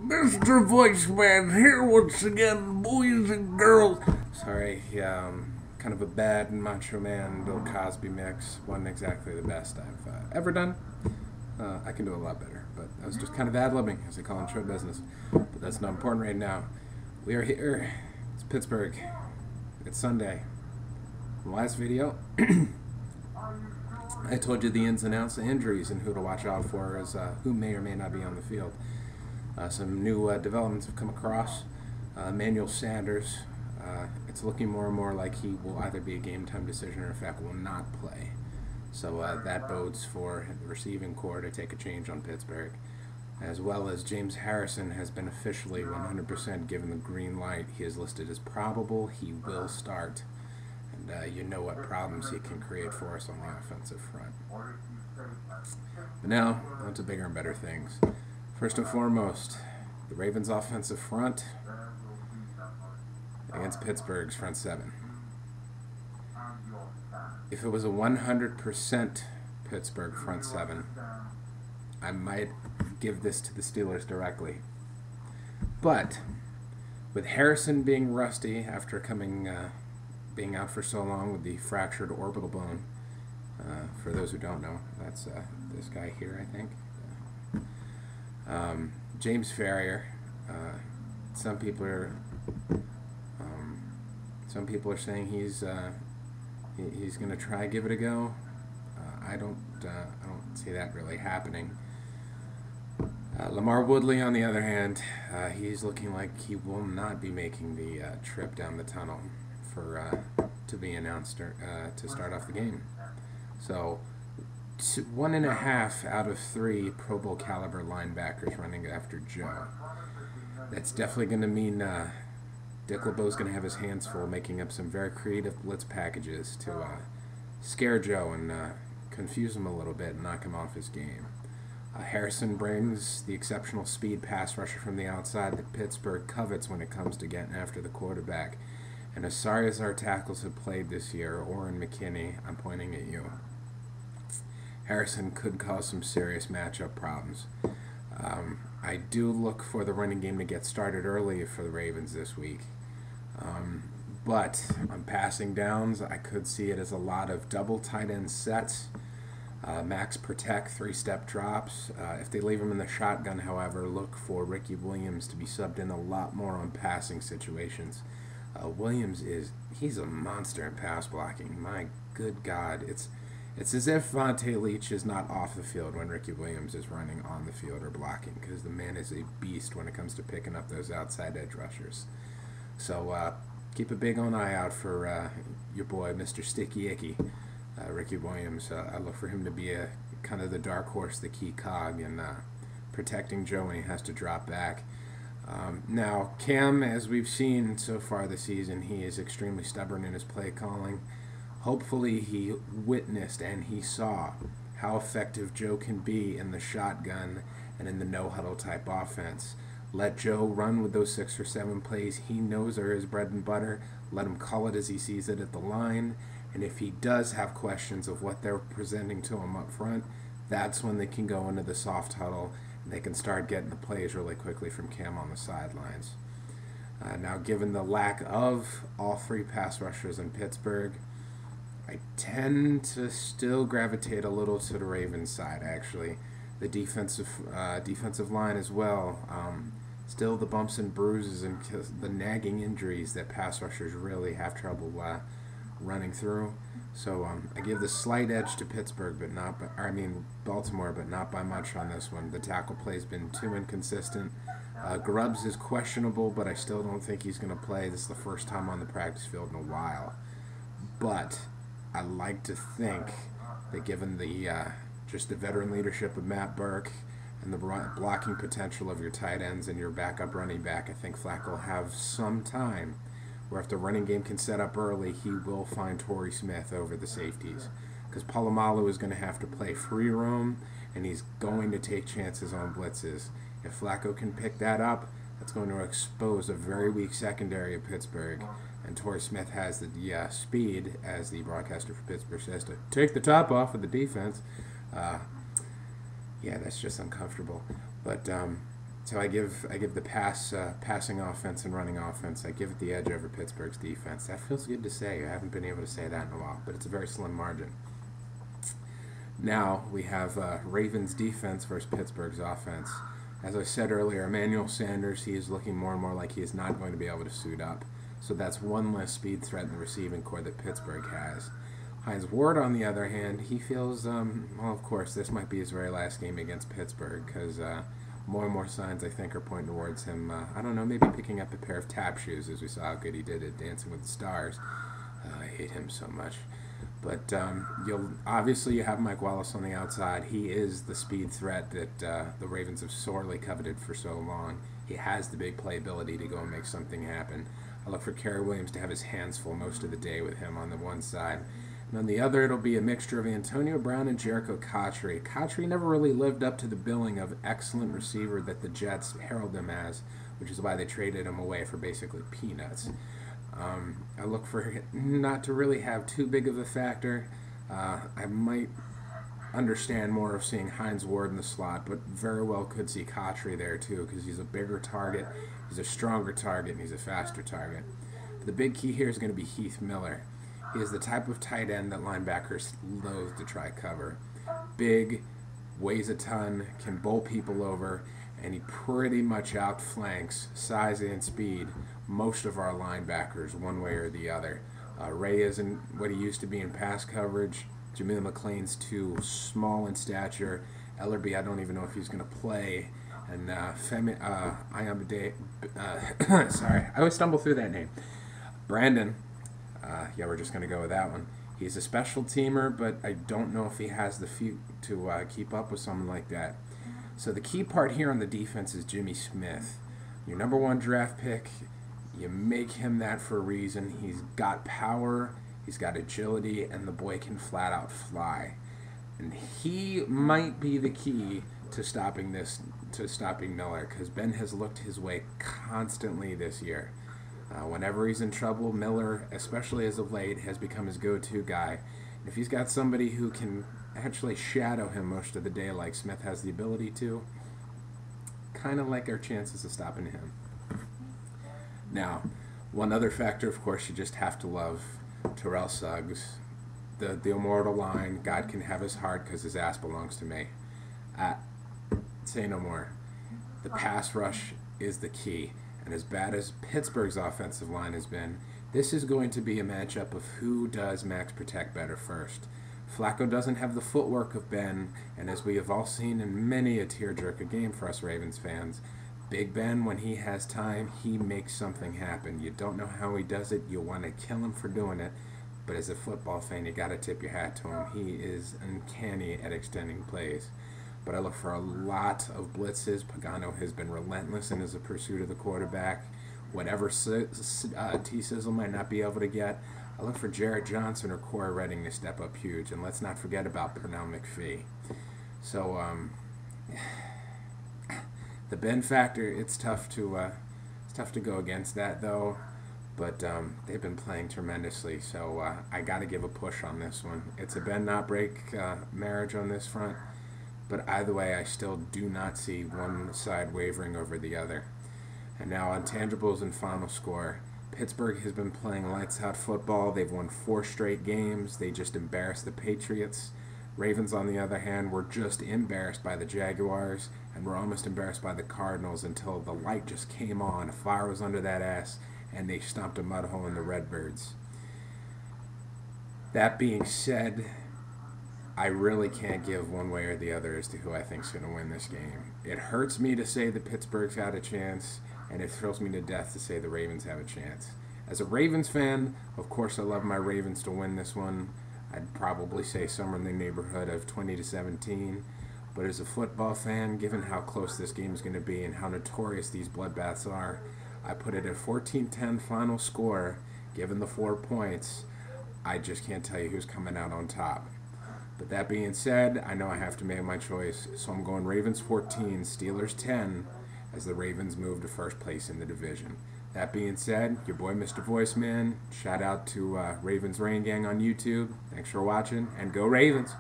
Mr. Voiceman here once again, boys and girls. Sorry, kind of a bad Macho Man, Bill Cosby mix. Wasn't exactly the best I've ever done. I can do a lot better, but I was just kind of ad-libbing, as they call in show business. But that's not important right now. We are here. It's Pittsburgh. It's Sunday. In the last video, I told you the ins and outs, the injuries, and who to watch out for as who may or may not be on the field. Some new developments have come across. Emmanuel Sanders, it's looking more and more like he will either be a game-time decision or, in fact, will not play. So that bodes for the receiving core to take a change on Pittsburgh, as well as James Harrison has been officially 100% given the green light. He is listed as probable. He will start. And you know what problems he can create for us on the offensive front. But now, on to bigger and better things. First and foremost, the Ravens' offensive front against Pittsburgh's front seven. If it was a 100% Pittsburgh front seven, I might give this to the Steelers directly. But with Harrison being rusty after being out for so long with the fractured orbital bone, for those who don't know, that's this guy here, I think. James Farrier. Some people are saying he's going to try give it a go. I don't see that really happening. Lamar Woodley, on the other hand, he's looking like he will not be making the trip down the tunnel to be announced to start off the game. So 1.5 out of 3 Pro Bowl caliber linebackers running after Joe. That's definitely going to mean Dick LeBeau's going to have his hands full making up some very creative blitz packages to scare Joe and confuse him a little bit and knock him off his game. Harrison brings the exceptional speed pass rusher from the outside that Pittsburgh covets when it comes to getting after the quarterback. And as sorry as our tackles have played this year, Orrin McKinney, I'm pointing at you, Harrison could cause some serious matchup problems. I do look for the running game to get started early for the Ravens this week. But on passing downs, I could see it as a lot of double tight end sets, max protect, 3-step drops. If they leave him in the shotgun, however, look for Ricky Williams to be subbed in a lot more on passing situations. Williams he's a monster in pass blocking. My good God, it's as if Vontae Leach is not off the field when Ricky Williams is running on the field or blocking, because the man is a beast when it comes to picking up those outside edge rushers. So keep a big eye out for your boy, Mr. Sticky Icky, Ricky Williams. I look for him to be a kind of the dark horse, the key cog in protecting Joe when he has to drop back. Now, Cam, as we've seen so far this season, he is extremely stubborn in his play calling. Hopefully he witnessed and he saw how effective Joe can be in the shotgun and in the no-huddle type offense. Let Joe run with those 6 or 7 plays he knows are his bread and butter. Let him call it as he sees it at the line. And if he does have questions of what they're presenting to him up front, that's when they can go into the soft huddle and they can start getting the plays really quickly from Cam on the sidelines. Now, given the lack of all 3 pass rushers in Pittsburgh, I tend to still gravitate a little to the Ravens side, actually. The defensive line as well. Still the bumps and bruises and the nagging injuries that pass rushers really have trouble running through. So I give the slight edge to Pittsburgh, Baltimore, but not by much on this one. The tackle play's been too inconsistent. Grubbs is questionable, but I still don't think he's going to play. This is the first time on the practice field in a while. But I like to think that given the just the veteran leadership of Matt Burke and the blocking potential of your tight ends and your backup running back, I think Flacco will have some time where if the running game can set up early, he will find Torrey Smith over the safeties. Because Polamalu is going to have to play free roam, and he's going to take chances on blitzes. If Flacco can pick that up, that's going to expose a very weak secondary of Pittsburgh. And Torrey Smith has the speed, as the broadcaster for Pittsburgh says, to take the top off of the defense. Yeah, that's just uncomfortable. But So I give the passing offense and running offense. I give it the edge over Pittsburgh's defense. That feels good to say. I haven't been able to say that in a while, but it's a very slim margin. Now we have Ravens defense versus Pittsburgh's offense. As I said earlier, Emmanuel Sanders, he is looking more and more like he is not going to be able to suit up. So that's one less speed threat in the receiving core that Pittsburgh has. Hines Ward, on the other hand, he feels, well, of course, this might be his very last game against Pittsburgh because more and more signs, I think, are pointing towards him, I don't know, maybe picking up a pair of tap shoes, as we saw how good he did at Dancing with the Stars. I hate him so much. But obviously you have Mike Wallace on the outside. He is the speed threat that the Ravens have sorely coveted for so long. He has the big playability to go and make something happen. I look for Kerry Williams to have his hands full most of the day with him on the one side. And on the other, it'll be a mixture of Antonio Brown and Jericho Cotchery. Cotchery never really lived up to the billing of excellent receiver that the Jets herald him as, which is why they traded him away for basically peanuts. I look for not to really have too big of a factor. I might understand more of seeing Hines Ward in the slot, but very well could see Cotchery there too because he's a bigger target, he's a stronger target, and he's a faster target. But the big key here is going to be Heath Miller. He is the type of tight end that linebackers loathe to try cover. Big, weighs a ton, can bowl people over, and he pretty much outflanks size and speed most of our linebackers one way or the other. Ray isn't what he used to be in pass coverage. Jameel McLean's too small in stature. Ellerby, I don't even know if he's going to play. And Ayamide, sorry, I always stumble through that name. Brandon, yeah, we're just going to go with that one. He's a special teamer, but I don't know if he has the feet to keep up with someone like that. So the key part here on the defense is Jimmy Smith. Your number one draft pick, you make him that for a reason. He's got power, he's got agility, and the boy can flat out fly. And he might be the key to stopping Miller, because Ben has looked his way constantly this year. Whenever he's in trouble, Miller, especially as of late, has become his go-to guy. If he's got somebody who can actually shadow him most of the day like Smith has the ability to, kind of like our chances of stopping him. Now, one other factor, of course, you just have to love Terrell Suggs. The immortal line, God can have his heart because his ass belongs to me. Say no more. The pass rush is the key. And as bad as Pittsburgh's offensive line has been, this is going to be a matchup of who does max protect better first. Flacco doesn't have the footwork of Ben, and as we have all seen in many a tearjerker game for us Ravens fans, Big Ben, when he has time, he makes something happen. You don't know how he does it. You want to kill him for doing it. But as a football fan, you got to tip your hat to him. He is uncanny at extending plays. But I look for a lot of blitzes. Pagano has been relentless in his pursuit of the quarterback. Whatever T-Sizzle might not be able to get, I look for Jarrett Johnson or Corey Redding to step up huge. And let's not forget about Pernell McPhee. So, the Ben factor, it's tough to go against that, though. But they've been playing tremendously, so I got to give a push on this one. It's a bend not break marriage on this front, but either way, I still do not see one side wavering over the other. And now on tangibles and final score, Pittsburgh has been playing lights out football. They've won 4 straight games. They just embarrassed the Patriots. Ravens, on the other hand, were just embarrassed by the Jaguars and were almost embarrassed by the Cardinals until the light just came on. A fire was under that ass, and they stomped a mud hole in the Redbirds. That being said, I really can't give one way or the other as to who I think is going to win this game. It hurts me to say that Pittsburgh's got a chance, and it thrills me to death to say the Ravens have a chance. As a Ravens fan, of course I love my Ravens to win this one. I'd probably say somewhere in the neighborhood of 20-17. But as a football fan, given how close this game is going to be and how notorious these bloodbaths are, I put it at 14-10 final score. Given the 4 points, I just can't tell you who's coming out on top. But that being said, I know I have to make my choice, so I'm going Ravens 14, Steelers 10, as the Ravens move to first place in the division. That being said, your boy Mr. Voiceman, shout out to Ravens Rain Gang on YouTube. Thanks for watching, and go Ravens!